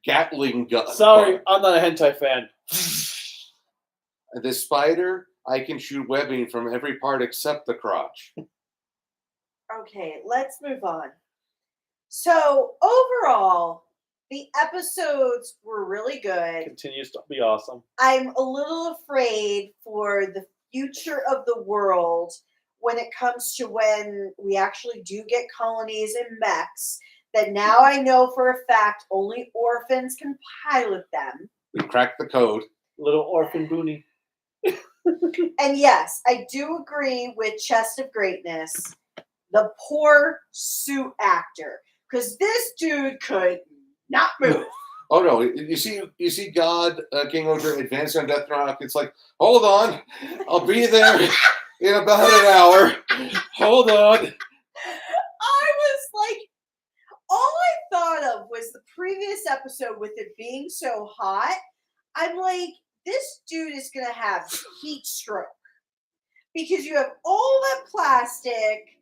Gatling gun. sorry, bug. I'm not a hentai fan. The spider, I can shoot webbing from every part except the crotch." Okay, let's move on. So, overall, the episodes were really good. Continues to be awesome. I'm a little afraid for the future of the world when it comes to when we actually do get colonies and mechs, that now I know for a fact only orphans can pilot them. We cracked the code. Little orphan boonie. And yes, I do agree with Chest of Greatness, the poor suit actor, because this dude could not move. Oh no! You see, God King-Ohger advancing on Death Narok. It's like, hold on, I'll be there in about an hour. Hold on. I was like, all I thought of was the previous episode with it being so hot. I'm like, this dude is going to have heat stroke. Because you have all that plastic,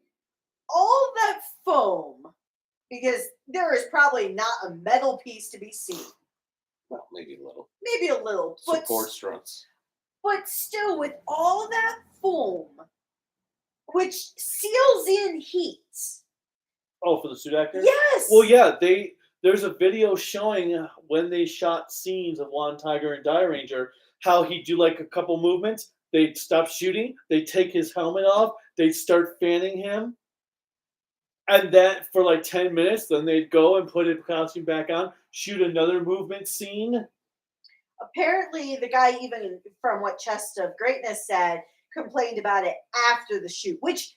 all that foam, because there is probably not a metal piece to be seen. Well, maybe a little. Maybe a little. Support struts. But still, with all that foam, which seals in heat. Oh, for the suit actor? Yes! Well, yeah, there's a video showing when they shot scenes of Lon Tiger and Die Ranger, how he'd do like a couple movements, they'd stop shooting, they'd take his helmet off, they'd start fanning him, and then for like 10 minutes, then they'd go and put his costume back on, shoot another movement scene. Apparently, the guy, even from what Chest of Greatness said, complained about it after the shoot, which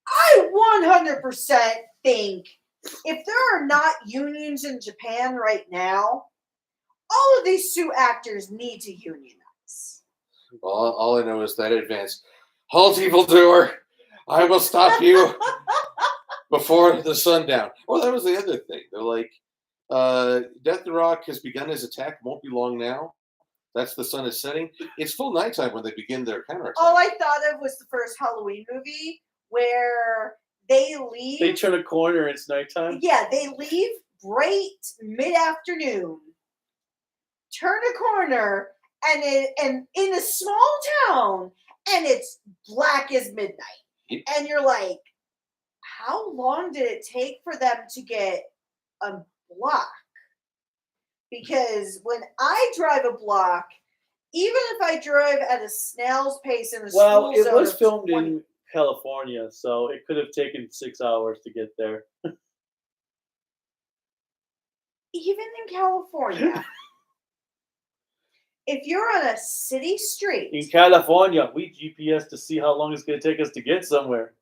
I 100% think if there are not unions in Japan right now, all of these suit actors need to unionize. All I know is that advance. Halt, evildoer! I will stop you before the sundown. Well, that was the other thing. They're like, Death Narok has begun his attack. Won't be long now. That's the sun is setting. It's full nighttime when they begin their counterattack. All I thought of was the first Halloween movie where they leave. They turn a corner, it's nighttime. Yeah, they leave bright mid-afternoon, turn a corner, and in a small town, and it's black as midnight. Yep. And you're like, how long did it take for them to get a block? Because when I drive a block, even if I drive at a snail's pace in a school Well, it zone was of filmed 20 in California, so it could have taken 6 hours to get there. even in California, if you're on a city street, In California, we GPS to see how long it's going to take us to get somewhere.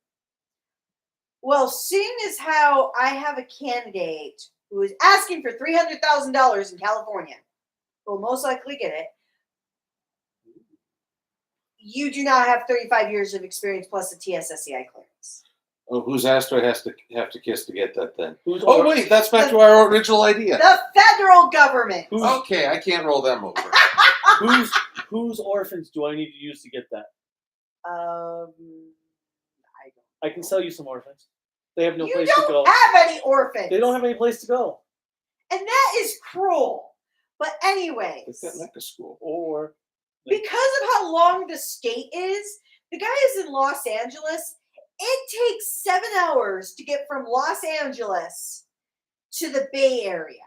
well, seeing as how I have a candidate who is asking for $300,000 in California, will most likely get it. You do not have 35 years of experience plus a TSSCI clearance. Oh, whose ass do I have to kiss to get that then? Who's Wait, that's back to our original idea. The federal government. Okay, I can't roll them over. whose orphans do I need to use to get that? I I can sell you some orphans. They have no you place to go. don't have any orphans. They don't have any place to go. And that is cruel. But anyways, It's that NECA school. Or because of how long the state is, the guy is in Los Angeles. It takes 7 hours to get from Los Angeles to the Bay Area.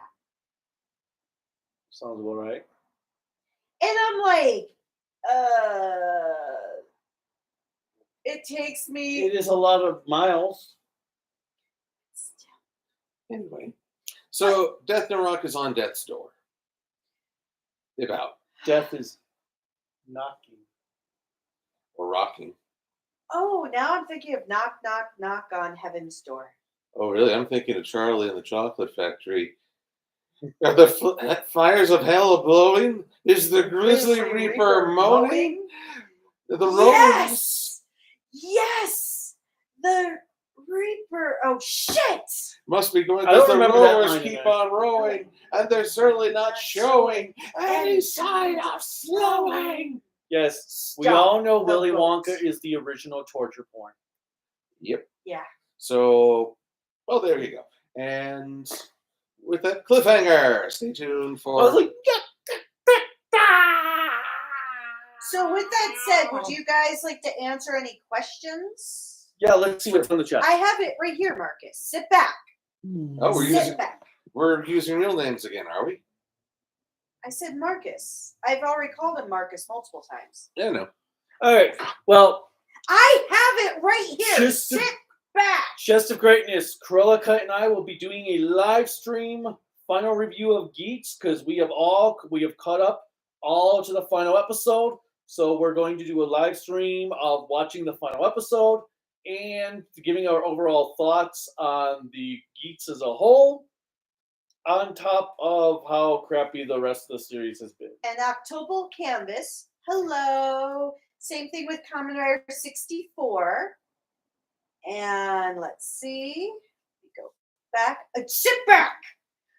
sounds about right. And I'm like, It takes me. It is a lot of miles. Anyway, so Death and Rock is on death's door. About Death is knocking. or rocking. Oh, now I'm thinking of knock, knock, knock on heaven's door. Oh, really? I'm thinking of Charlie and the Chocolate Factory. Are the fires of hell a blowing? Is the grizzly reaper moaning? The Yes! Yes! The Reaper. Oh, shit! must be going I don't because the remember that rowers line keep either. on rowing, and they're certainly not showing any sign of slowing. Yes, we Stop all know the Willy boat. Wonka is the original torture porn. Yep. Yeah. So, well, there you go. And with that cliffhanger, stay tuned I for. was like, So, with that said, would you guys like to answer any questions? yeah, let's see what's on the chat. I have it right here, Marcus. Sit back. Oh, Sit back. we're using real names again, are we? I said Marcus. I've already called him Marcus multiple times. Yeah, no. All right. Well, I have it right here. Just to- Sit back. Chest of Greatness, Cruellica and I will be doing a live stream final review of Geats because we have caught up all to the final episode. So we're going to do a live stream of watching the final episode and giving our overall thoughts on the Geats as a whole, on top of how crappy the rest of the series has been. And October Canvas. Hello. Same thing with Kamen Rider 64. And let's see. We go back. Sit back.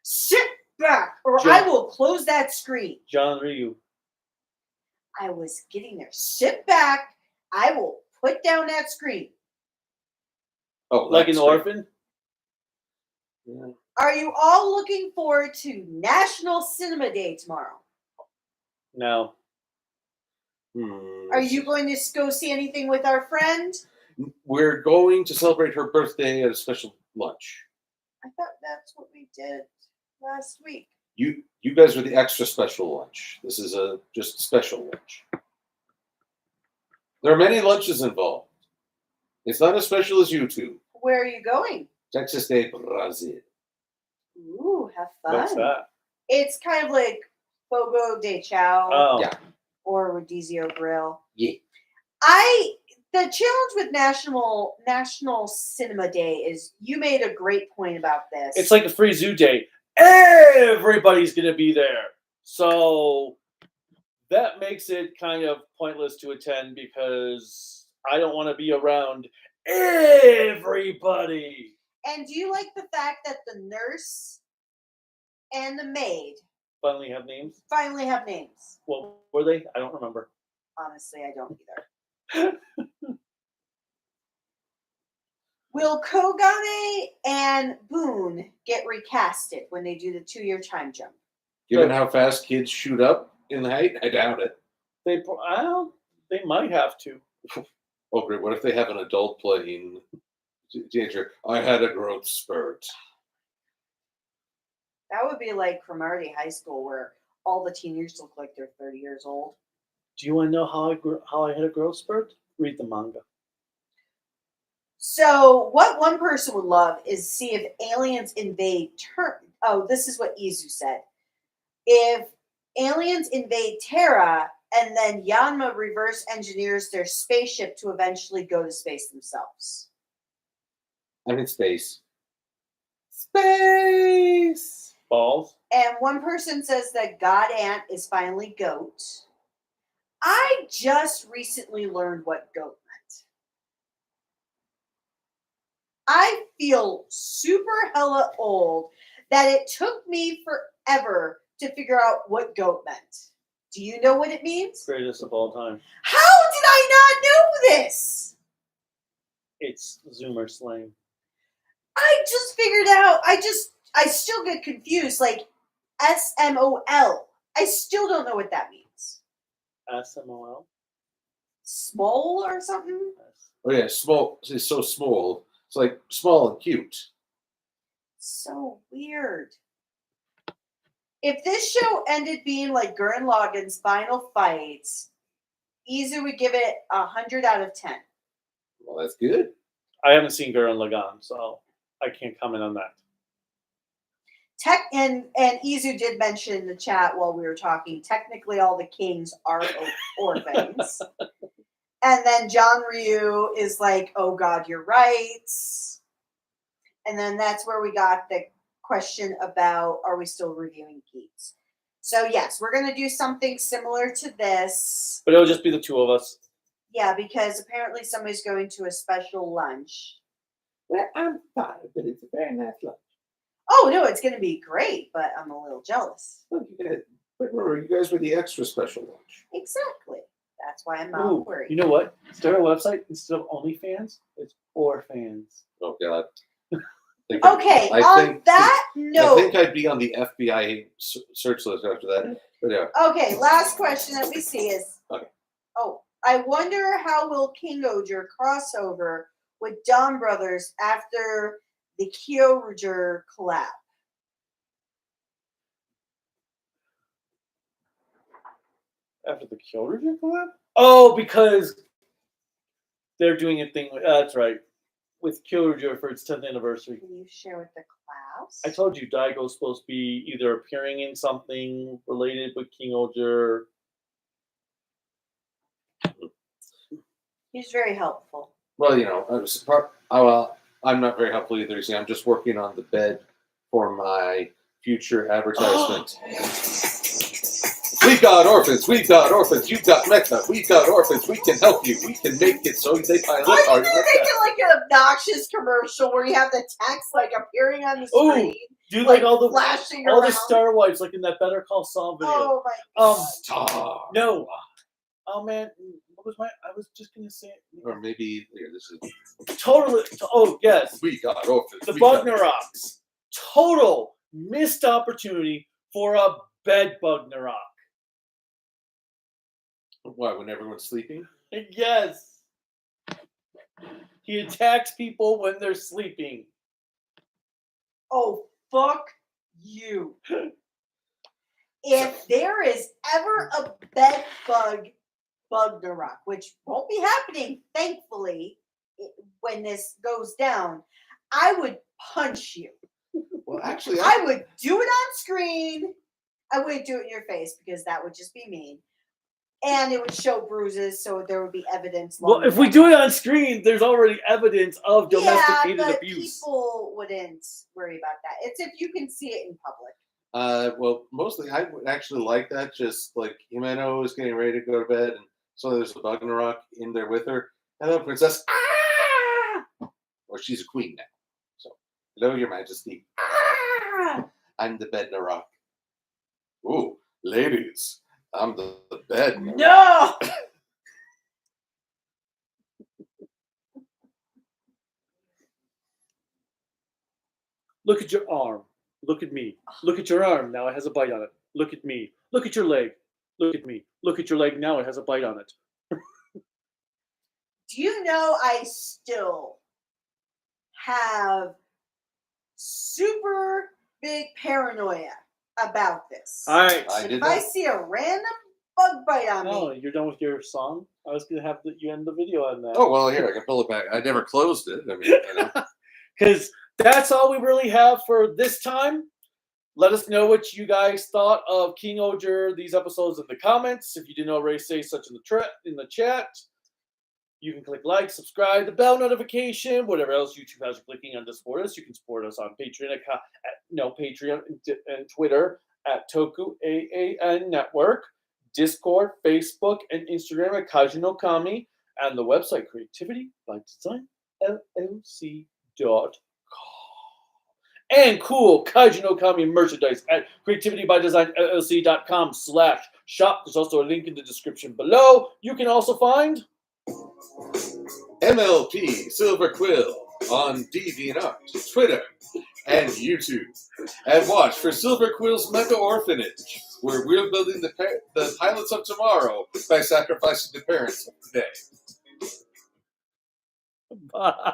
Sit back. Or John. I will close that screen. John Ryu. I was getting there. Sit back. I will put down that screen. Oh, Like an that's great. orphan? Yeah. Are you all looking forward to National Cinema Day tomorrow? No. Are you going to go see anything with our friend? We're going to celebrate her birthday at a special lunch. I thought that's what we did last week. You guys are the extra special lunch. This is a just special lunch. There are many lunches involved. It's not as special as you two. Where are you going? Texas de Brazil. Ooh, have fun. What's that? It's kind of like Fogo de Chao Oh. Yeah. or Rodizio Grill. Yeah. The challenge with National Cinema Day is you made a great point about this. It's like a free zoo day. Everybody's going to be there. So that makes it kind of pointless to attend because I don't want to be around everybody. And do you like the fact that the nurse and the maid Finally have names. finally have names? What were they? I don't remember. Honestly, I don't either. Will Kogane and Boone get recasted when they do the 2-year time jump? Given how fast kids shoot up in height, I doubt it. They might have to. Oh, great. What if they have an adult playing teenager? I had a growth spurt. That would be like Cromartie High School, where all the teenagers look like they're 30 years old. Do you want to know how I had a growth spurt? Read the manga. So, what one person would love is see if aliens invade Oh, this is what Izu said. If aliens invade Terra and then Yanma reverse engineers their spaceship to eventually go to space themselves. I'm in space. Space balls. And one person says that God Ant is finally goat. I just recently learned what goat meant. I feel super hella old that it took me forever to figure out what goat meant. Do you know what it means? Greatest of all time. How did I not know this? It's Zoomer slang. I just figured out. I still get confused. Like SMOL. I still don't know what that means. SMOL? Small or something? Oh, yeah, small. It's so small. It's like small and cute. So weird. If this show ended being like Gurren Lagann's final fights, Izu would give it 100 out of 10. Well, that's good. I haven't seen Gurren Lagann, so I can't comment on that. And Izu did mention in the chat while we were talking, technically all the kings are orphans. And then John Ryu is like, oh God, you're right. And then that's where we got the question about, are we still reviewing Geeks? So yes, we're going to do something similar to this. But it'll just be the two of us. Yeah, because apparently somebody's going to a special lunch. Well, I'm fine, but it's a very nice lunch. Oh, no, it's going to be great, but I'm a little jealous. Look, remember, you guys were the extra special lunch. Exactly. That's why I'm not worried. You know what? Start a website instead of OnlyFans. It's OrFans. Oh, God. Okay, on that note. I think I'd be on the FBI search list after that. But yeah. Okay, last question that we see is, okay. Oh, I wonder how will King-Ohger cross over with Dawn Brothers after the King-Ohger collab? After the King-Ohger collab? Oh, because they're doing a thing. That's right. With King-Ohger for its 10th anniversary. Can you share with the class? I told you Daigo's supposed to be either appearing in something related with King-Ohger. He's very helpful. Well, you know, I'm not very helpful either. See, I'm just working on the bed for my future advertisement. We've got orphans. We've got orphans. You've got mecha. We've got orphans. We can help you. We can make it so they pilot. Why are you making like an obnoxious commercial where you have the text like appearing on the screen? Do like all the flashing all around? the Star Wives like in that Better Call Saul video. Oh my God. No. Oh man, what was I was just gonna say it. Or maybe here, this is Totally. Oh yes. We got orphans. The Bugnaroks. Total missed opportunity for a bed Bugnarok. Why, when everyone's sleeping? Yes. He attacks people when they're sleeping. Oh, fuck you. If there is ever a bed Bugnarok, which won't be happening, thankfully, when this goes down, I would punch you. Well, actually, I would do it on screen. I wouldn't do it in your face because that would just be mean. And it would show bruises, so there would be evidence. Well, if we do it on screen, there's already evidence of domesticated but abuse. People wouldn't worry about that. It's if you can see it in public. Well, mostly I would actually like that. Just like Himeno is getting ready to go to bed, and so there's a Bugnarok in there with her. Hello, princess. Ah! Or she's a queen now. So, hello, your majesty. Ah! I'm the Bednarok. Ooh, ladies. I'm the bed. No! Look at your arm. Look at me. Look at your arm. Now it has a bite on it. Look at me. Look at your leg. Look at me. Look at your leg. Now it has a bite on it. Do you know I still have super big paranoia about this? All right. If I see a random bug bite on me. Oh, you're done with your song? I was going to have you end the video on that. Oh, well, here, I can pull it back. I never closed it. I mean, you know. Because that's all we really have for this time. Let us know what you guys thought of King-Ohger, these episodes in the comments. If you didn't already say such in the chat, you can click like, subscribe, the bell notification, whatever else YouTube has you clicking on to support us. You can support us on Patreon, Patreon and Twitter at Toku AAN Network, Discord, Facebook, and Instagram at Kaiju no Kami, and the website Creativity by Design LLC.com. And cool Kaiju no Kami merchandise at creativitybydesignllc.com/shop. There's also a link in the description below. You can also find MLP Silver Quill on DeviantArt, Twitter, and YouTube. And watch for Silver Quill's Mega Orphanage, where we're building the pilots of tomorrow by sacrificing the parents of today. Bye.